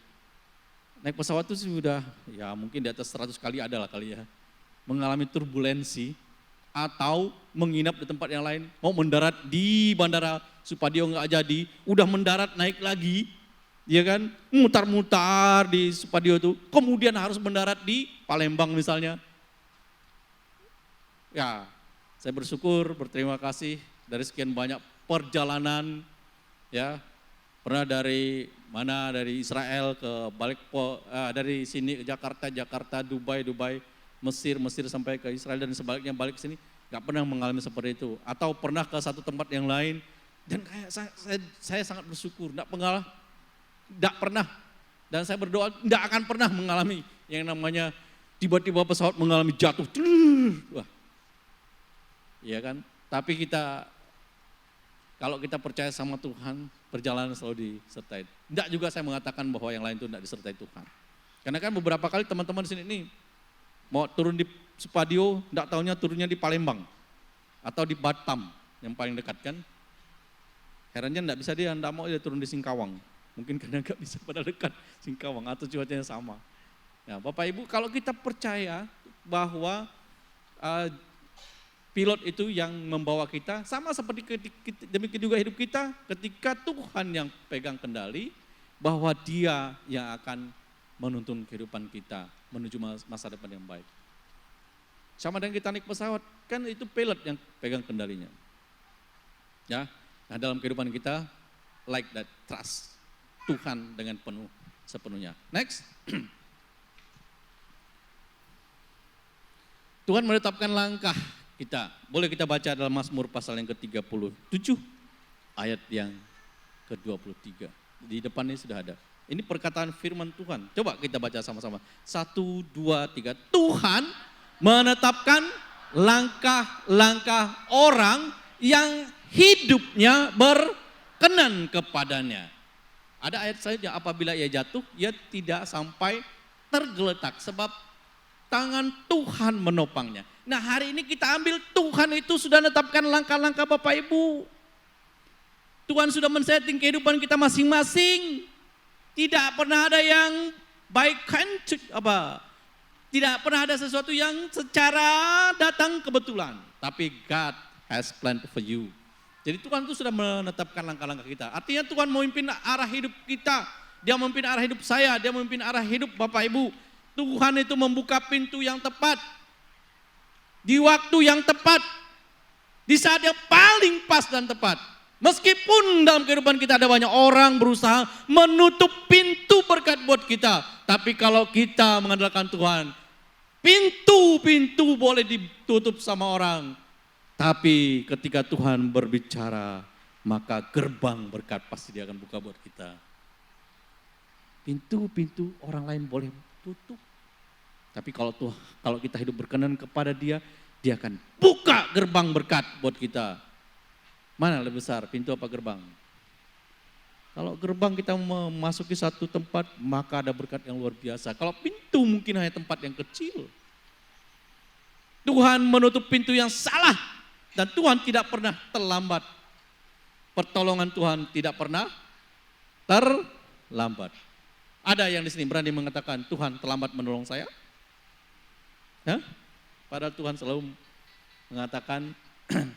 Naik pesawat itu sudah ya mungkin di atas 100 kali ada lah kali ya. Mengalami turbulensi atau menginap di tempat yang lain, mau mendarat di bandara Supadio nggak jadi, udah mendarat naik lagi, ya kan, mutar-mutar di Supadio itu, kemudian harus mendarat di Palembang misalnya. Ya, saya bersyukur, berterima kasih dari sekian banyak perjalanan, ya, pernah dari mana, dari Israel ke dari sini ke Jakarta, Dubai, Mesir sampai ke Israel dan sebaliknya balik ke sini, nggak pernah mengalami seperti itu. Atau pernah ke satu tempat yang lain dan saya sangat bersyukur, nggak pernah dan saya berdoa nggak akan pernah mengalami yang namanya tiba-tiba pesawat mengalami jatuh. Wah, iya kan? Tapi kalau kita percaya sama Tuhan, perjalanan selalu disertai. Enggak juga saya mengatakan bahwa yang lain itu enggak disertai Tuhan. Karena kan beberapa kali teman-teman di sini nih mau turun di Supadio, enggak tahunya turunnya di Palembang atau di Batam yang paling dekat kan. Herannya enggak bisa dia mau dia turun di Singkawang. Mungkin karena enggak bisa pada dekat Singkawang atau cuacanya sama. Ya, Bapak Ibu, kalau kita percaya bahwa pilot itu yang membawa kita, sama seperti demikian juga hidup kita, ketika Tuhan yang pegang kendali, bahwa Dia yang akan menuntun kehidupan kita menuju masa depan yang baik. Sama dengan kita naik pesawat, kan itu pilot yang pegang kendalinya. Ya, nah dalam kehidupan kita, like that, trust Tuhan dengan sepenuhnya. Next. Tuhan menetapkan langkah kita. Boleh kita baca dalam Mazmur pasal yang ke-37, ayat yang ke-23. Di depan ini sudah ada. Ini perkataan firman Tuhan. Coba kita baca sama-sama. 1, 2, 3. Tuhan menetapkan langkah-langkah orang yang hidupnya berkenan kepadanya. Ada ayat selanjutnya, apabila ia jatuh, ia tidak sampai tergeletak. Sebab tangan Tuhan menopangnya. Nah hari ini kita ambil Tuhan itu sudah menetapkan langkah-langkah Bapak Ibu. Tuhan sudah men-setting kehidupan kita masing-masing. Tidak pernah ada yang tidak pernah ada sesuatu yang secara datang kebetulan. Tapi God has planned for you. Jadi Tuhan itu sudah menetapkan langkah-langkah kita. Artinya Tuhan memimpin arah hidup kita. Dia memimpin arah hidup saya, dia memimpin arah hidup Bapak Ibu. Tuhan itu membuka pintu yang tepat. Di waktu yang tepat, di saat yang paling pas dan tepat. Meskipun dalam kehidupan kita ada banyak orang berusaha menutup pintu berkat buat kita. Tapi kalau kita mengandalkan Tuhan, pintu-pintu boleh ditutup sama orang. Tapi ketika Tuhan berbicara, maka gerbang berkat pasti dia akan buka buat kita. Pintu-pintu orang lain boleh tutup. Tapi kalau kita hidup berkenan kepada Dia, Dia akan buka gerbang berkat buat kita. Mana lebih besar, pintu apa gerbang? Kalau gerbang kita memasuki satu tempat, maka ada berkat yang luar biasa. Kalau pintu mungkin hanya tempat yang kecil. Tuhan menutup pintu yang salah dan Tuhan tidak pernah terlambat. Pertolongan Tuhan tidak pernah terlambat. Ada yang di sini berani mengatakan Tuhan terlambat menolong saya? Hah? Padahal Tuhan selalu mengatakan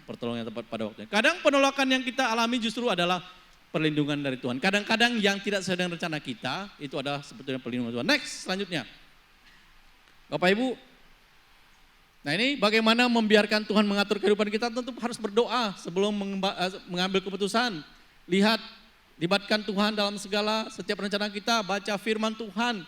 pertolongan yang tepat pada waktunya. Kadang penolakan yang kita alami justru adalah perlindungan dari Tuhan. Kadang-kadang yang tidak sesuai dengan rencana kita, itu adalah sebetulnya perlindungan Tuhan. Next, selanjutnya. Bapak Ibu, nah ini bagaimana membiarkan Tuhan mengatur kehidupan kita, tentu harus berdoa sebelum mengambil keputusan. Lihat, libatkan Tuhan dalam setiap rencana kita, baca firman Tuhan.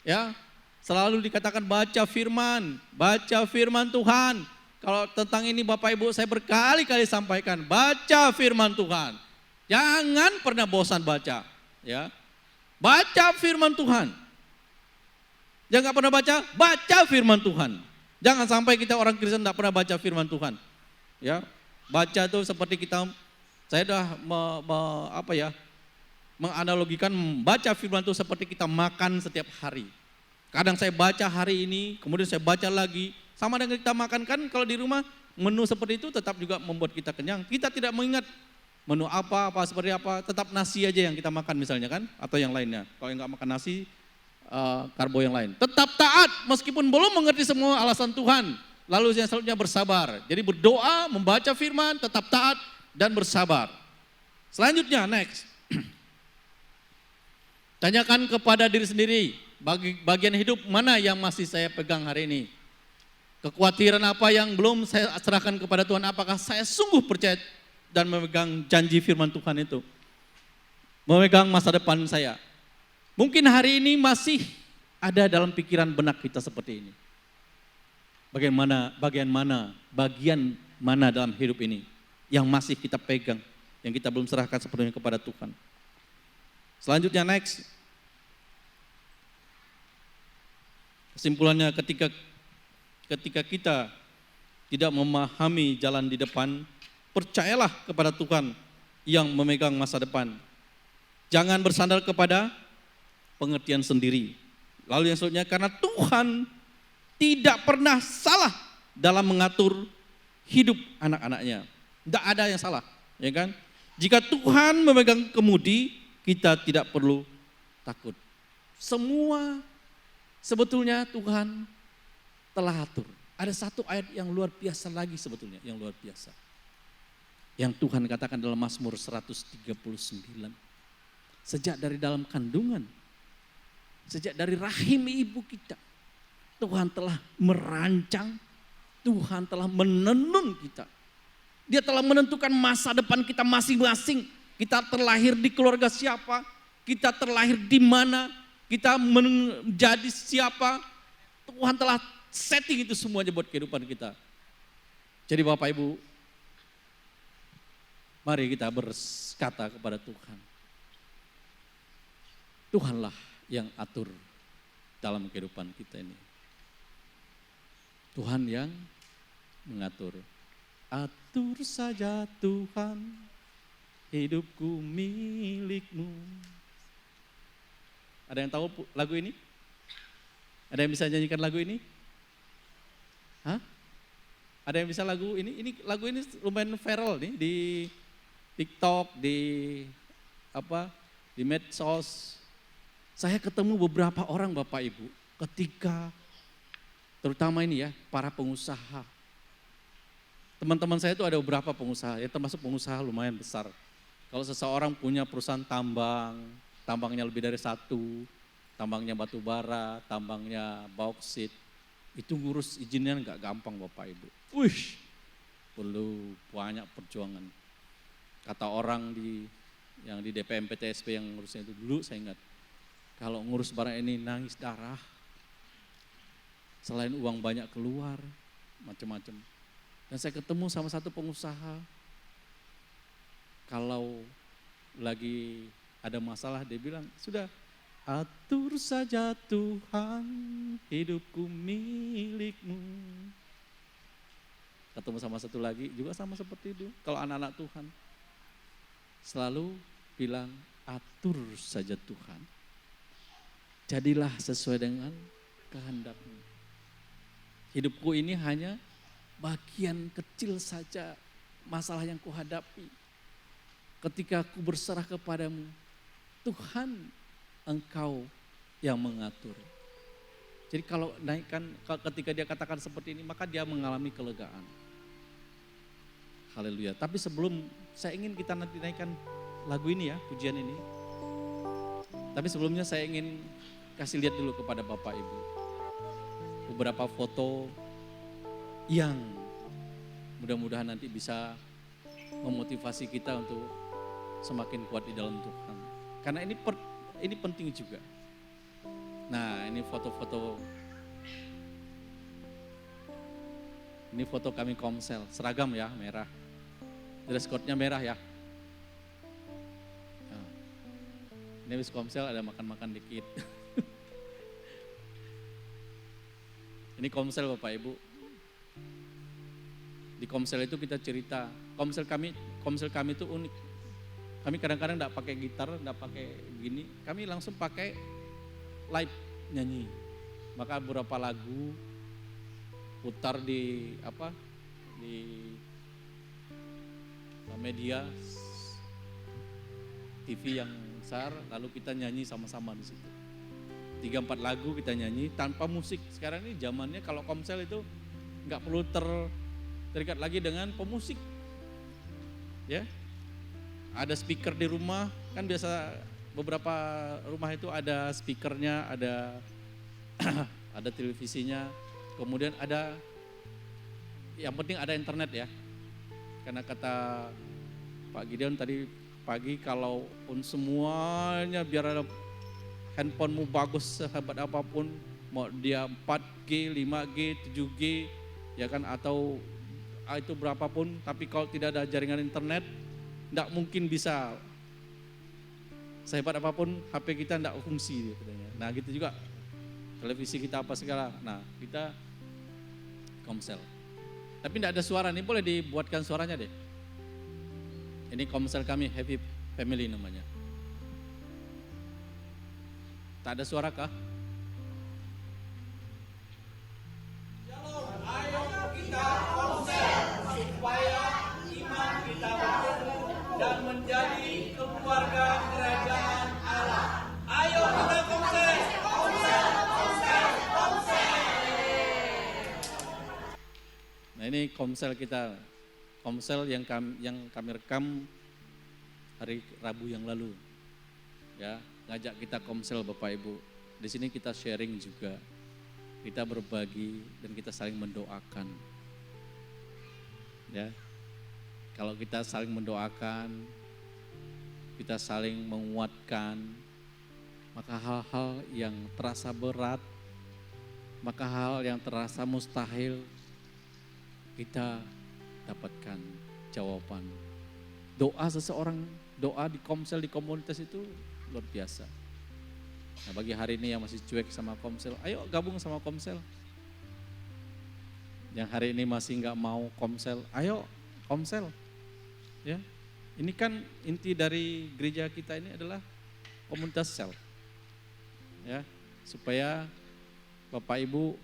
Ya, selalu dikatakan baca firman Tuhan. Kalau tentang ini Bapak Ibu saya berkali-kali sampaikan, baca firman Tuhan. Jangan pernah bosan baca, ya. Baca firman Tuhan. Jangan pernah baca firman Tuhan. Jangan sampai kita orang Kristen tidak pernah baca firman Tuhan. Ya, baca itu seperti kita Saya sudah menganalogikan membaca firman itu seperti kita makan setiap hari. Kadang saya baca hari ini, kemudian saya baca lagi. Sama dengan kita makan kan kalau di rumah, menu seperti itu tetap juga membuat kita kenyang. Kita tidak mengingat menu apa seperti apa, tetap nasi aja yang kita makan misalnya kan, atau yang lainnya. Kalau yang nggak makan nasi, karbo yang lain. Tetap taat meskipun belum mengerti semua alasan Tuhan. Lalu yang selanjutnya bersabar. Jadi berdoa, membaca firman, tetap taat dan bersabar. Selanjutnya next. Tanyakan kepada diri sendiri, bagian hidup mana yang masih saya pegang hari ini? Kekhawatiran apa yang belum saya serahkan kepada Tuhan? Apakah saya sungguh percaya dan memegang janji firman Tuhan itu? Memegang masa depan saya. Mungkin hari ini masih ada dalam pikiran benak kita seperti ini. Bagian mana dalam hidup ini yang masih kita pegang, yang kita belum serahkan sepenuhnya kepada Tuhan. Selanjutnya next. Kesimpulannya ketika kita tidak memahami jalan di depan, percayalah kepada Tuhan yang memegang masa depan. Jangan bersandar kepada pengertian sendiri. Lalu yang selanjutnya, karena Tuhan tidak pernah salah dalam mengatur hidup anak-anaknya. Tidak ada yang salah, ya kan? Jika Tuhan memegang kemudi, kita tidak perlu takut. Semua sebetulnya Tuhan telah atur. Ada satu ayat yang luar biasa lagi sebetulnya, yang luar biasa. Yang Tuhan katakan dalam Mazmur 139. Sejak dari dalam kandungan, sejak dari rahim ibu kita, Tuhan telah merancang, Tuhan telah menenun kita. Dia telah menentukan masa depan kita masing-masing. Kita terlahir di keluarga siapa, kita terlahir di mana, kita menjadi siapa. Tuhan telah setting itu semuanya buat kehidupan kita. Jadi Bapak Ibu, mari kita berkata kepada Tuhan. Tuhanlah yang atur dalam kehidupan kita ini. Tuhan yang mengatur. Atur saja Tuhan, hidupku milik-Mu. Ada yang tahu lagu ini? Ada yang bisa nyanyikan lagu ini? Hah? Ada yang bisa lagu ini? Lagu ini lumayan viral nih di TikTok, di medsos. Saya ketemu beberapa orang Bapak Ibu ketika terutama ini ya, para pengusaha. Teman-teman saya itu ada beberapa pengusaha, ya termasuk pengusaha lumayan besar. Kalau seseorang punya perusahaan tambangnya lebih dari satu, tambangnya batu bara, tambangnya bauksit, itu ngurus izinnya nggak gampang Bapak Ibu. Perlu banyak perjuangan. Kata orang yang di DPM PTSP yang ngurusnya itu dulu saya ingat, kalau ngurus barang ini nangis darah, selain uang banyak keluar, macam-macam. Dan saya ketemu sama satu pengusaha, kalau lagi ada masalah dia bilang, sudah atur saja Tuhan, hidupku milik-Mu. Ketemu sama satu lagi juga sama seperti itu, kalau anak-anak Tuhan selalu bilang atur saja Tuhan, jadilah sesuai dengan kehendak-Mu. Hidupku ini hanya bagian kecil saja masalah yang kuhadapi. Ketika aku berserah kepadamu, Tuhan Engkau yang mengatur. Jadi ketika dia katakan seperti ini, maka dia mengalami kelegaan. Haleluya. Tapi sebelum saya ingin kita nanti naikkan lagu ini ya, pujian ini. Tapi sebelumnya saya ingin kasih lihat dulu kepada Bapak Ibu beberapa foto yang mudah-mudahan nanti bisa memotivasi kita untuk semakin kuat di dalam Tuhan. Karena ini penting juga. Nah, ini foto-foto. Ini foto kami Komsel, seragam ya, merah. Dress code-nya merah ya. Nah, ini habis Komsel ada makan-makan dikit. Ini Komsel Bapak Ibu. Di Komsel itu kita cerita, Komsel kami komsel kami itu unik. Kami kadang-kadang enggak pakai gitar, enggak pakai gini, kami langsung pakai live nyanyi. Maka beberapa lagu putar di media TV yang besar, lalu kita nyanyi sama-sama di situ. 3-4 lagu kita nyanyi tanpa musik. Sekarang ini zamannya kalau komsel itu nggak perlu terikat lagi dengan pemusik. Ya. Ada speaker di rumah, kan biasa beberapa rumah itu ada speakernya, ada ada televisinya, kemudian ada, yang penting ada internet ya. Karena kata Pak Gideon tadi pagi, kalaupun semuanya biar ada handphonemu bagus sehebat apapun, mau dia 4G, 5G, 7G, ya kan, atau itu berapapun, tapi kalau tidak ada jaringan internet, tidak mungkin bisa. Sehebat apapun HP kita tidak fungsi katanya. Nah gitu juga televisi kita apa segala. Nah kita komsel. Tapi tidak ada suara, ini boleh dibuatkan suaranya deh. Ini komsel kami, Happy Family namanya. Tak ada suara kah? Shalom, ayo kita komsel supaya iman kita bertumbuh dan menjadi keluarga kerajaan Allah. Ayo kita komsel, komsel, komsel, komsel. Nah ini komsel kita, komsel yang kami rekam hari Rabu yang lalu. Ya, ngajak kita komsel Bapak Ibu. Di sini kita sharing juga, kita berbagi dan kita saling mendoakan. Ya, kalau kita saling mendoakan, kita saling menguatkan, maka hal-hal yang terasa berat, maka hal yang terasa mustahil, kita dapatkan jawaban. Doa seseorang, doa di komsel, di komunitas itu luar biasa. Nah bagi hari ini yang masih cuek sama komsel, ayo gabung sama komsel. Yang hari ini masih nggak mau komsel, ayo komsel. Ya, ini kan inti dari gereja kita ini adalah komunitas sel. Ya, supaya Bapak Ibu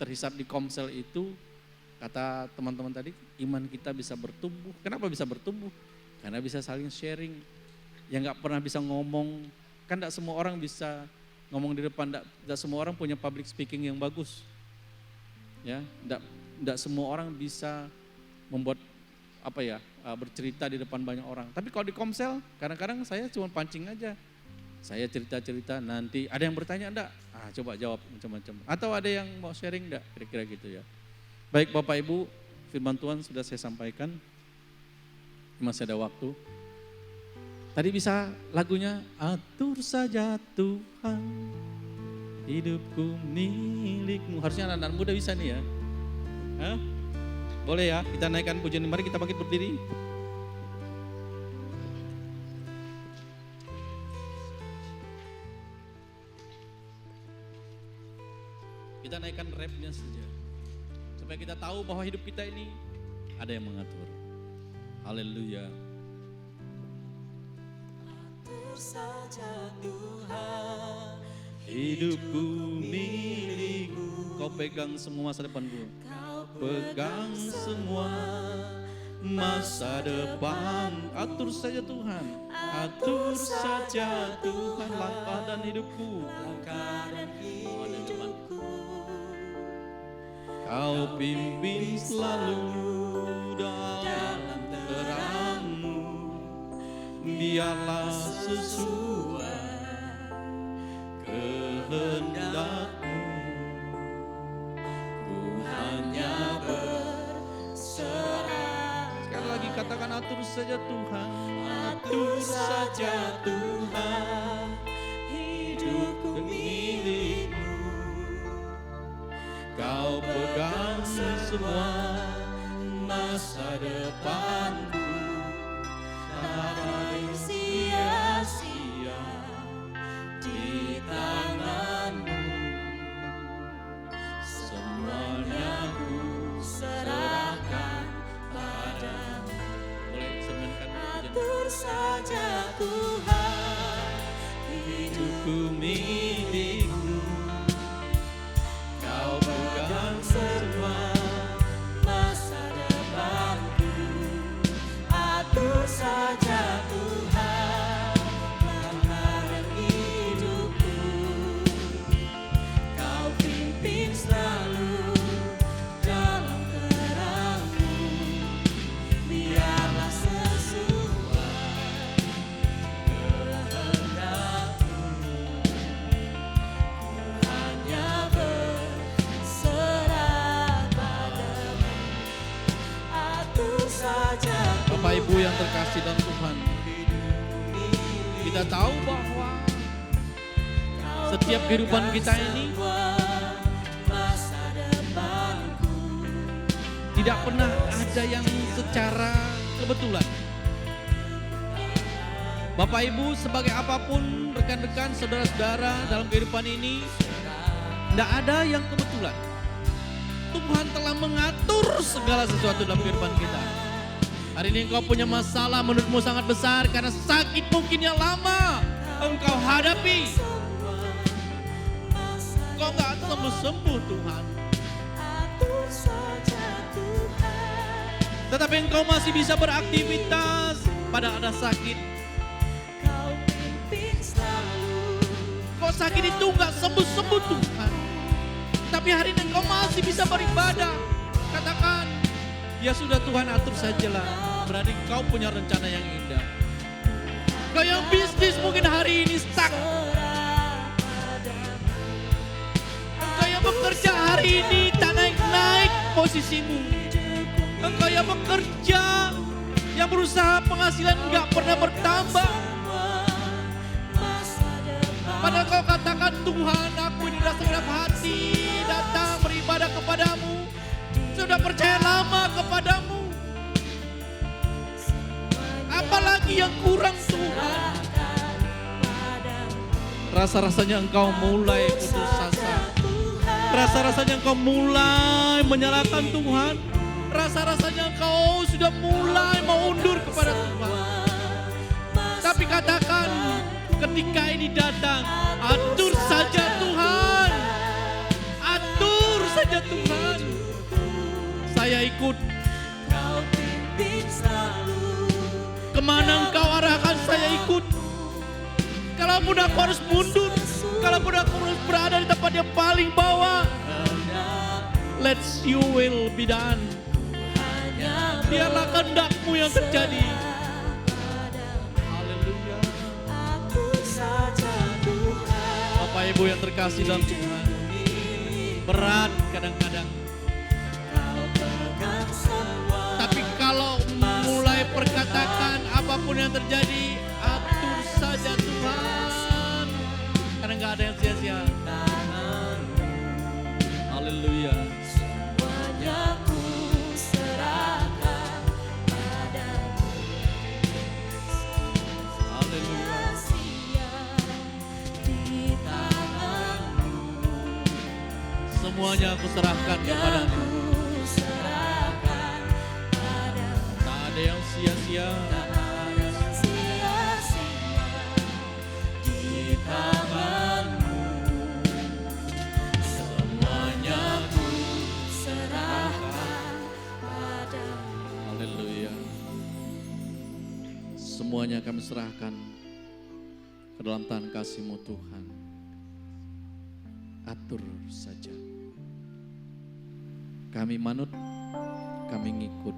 terhisap di komsel itu, kata teman-teman tadi, iman kita bisa bertumbuh. Kenapa bisa bertumbuh? Karena bisa saling sharing. Yang nggak pernah bisa ngomong, kan tidak semua orang bisa ngomong di depan, tidak semua orang punya public speaking yang bagus. Ya, tidak semua orang bisa membuat bercerita di depan banyak orang. Tapi kalau di komsel, kadang-kadang saya cuma pancing aja. Saya cerita-cerita, nanti ada yang bertanya enggak? Coba jawab macam-macam. Atau ada yang mau sharing enggak? Kira-kira gitu ya. Baik Bapak Ibu, firman Tuhan sudah saya sampaikan. Masih ada waktu. Tadi bisa lagunya, atur saja Tuhan, hidupku milikmu. Harusnya anak-anak muda bisa nih ya. Hah? Boleh ya, kita naikkan pujian. Mari kita bangkit berdiri. Kita naikkan rapnya saja, supaya kita tahu bahwa hidup kita ini ada yang mengatur. Haleluya. Atur saja Tuhan, Hidupku milikmu. Kau pegang semua masa depanku. Kau Pegang semua masa depan. Atur saja Tuhan. Atur saja Tuhan langkah dan hidupku. langkah dan hidupku. Kau pimpin selalu dalam terang-Mu. Biarlah sesuai kehendak-Mu. Ku hanya berserah. Sekali lagi katakan, atur saja Tuhan. Atur saja Tuhan, hidupku milikmu. Kau pegang semua masa depanku. Tak ada sia-sia di tangan-Mu. semuanya ku Serahkan padamu. hidupku milikmu. Kau pegang semua masa depanku. Atur saja Tuhan langkah hidupku. Kau pimpin selalu dalam terang-Mu. Biarlah sesuai kehendak-Mu. Ku hanya berserah padamu. Atur saja Bapak Ibu yang terkasih dalam Tuhan, kita tahu bahwa setiap kehidupan kita ini masa depanku. tidak pernah ada yang secara kebetulan. Bapak Ibu sebagai apapun rekan-rekan saudara-saudara dalam kehidupan ini, tidak ada yang kebetulan. Tuhan telah mengatur segala sesuatu dalam kehidupan kita. Hari ini engkau punya masalah menurutmu sangat besar karena sakit mungkin yang lama engkau hadapi. Engkau gak sembuh-sembuh Tuhan. Atur saja Tuhan. Tetapi engkau masih bisa beraktivitas pada ada sakit. Kau pimpin selalu. Kau sakit itu gak sembuh-sembuh Tuhan. Tapi hari ini engkau masih bisa beribadah. Katakan, ya sudah Tuhan atur sajalah. Berarti kau punya rencana yang indah. Kau yang bisnis mungkin hari ini stuck. Engkau yang bekerja hari ini tak naik-naik posisimu. Engkau yang bekerja, yang berusaha penghasilan gak pernah bertambah. Padahal kau katakan, Tuhan aku ini sudah segenap hati datang beribadah kepadamu. Sudah percaya lama kepadamu. Apalagi yang kurang Tuhan. Rasa-rasanya engkau mulai putus asa. Rasa-rasanya engkau mulai menyalahkan Tuhan. Rasa-rasanya engkau sudah mulai mengundur kepada Tuhan. Tapi katakan, ketika ini datang, atur saja Tuhan. Atur saja Tuhan. Saya ikut. Kau pimpin selalu. Kemana engkau arahkan saya ikut. Kalaupun aku harus mundur, kalaupun aku harus berada di tempat yang paling bawah, let your will be done. Biarlah kehendak-Mu yang terjadi. Haleluya. Atur saja Tuhan. Bapak Ibu yang terkasih dalam Tuhan, berat kadang-kadang. Kau pegang semua. Tapi kalau mulai perkatakan apapun yang terjadi, atur saja Tuhan. Karena gak ada yang sia-sia. Haleluya. Semuanya ku serahkan padamu. Haleluya. Sia di tangan-Mu. Semuanya aku serahkan kepadamu. Ku serahkan padamu. Tak ada yang sia-sia. Sia-sia di tangan-Mu. Semuanya ku serahkan padamu. Haleluya. Semuanya kami serahkan ke dalam tangan kasih-Mu Tuhan. Atur saja. Kami manut, kami ngikut.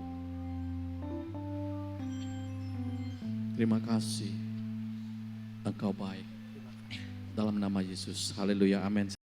Terima kasih. Engkau baik. Dalam nama Yesus. Haleluya. Amin.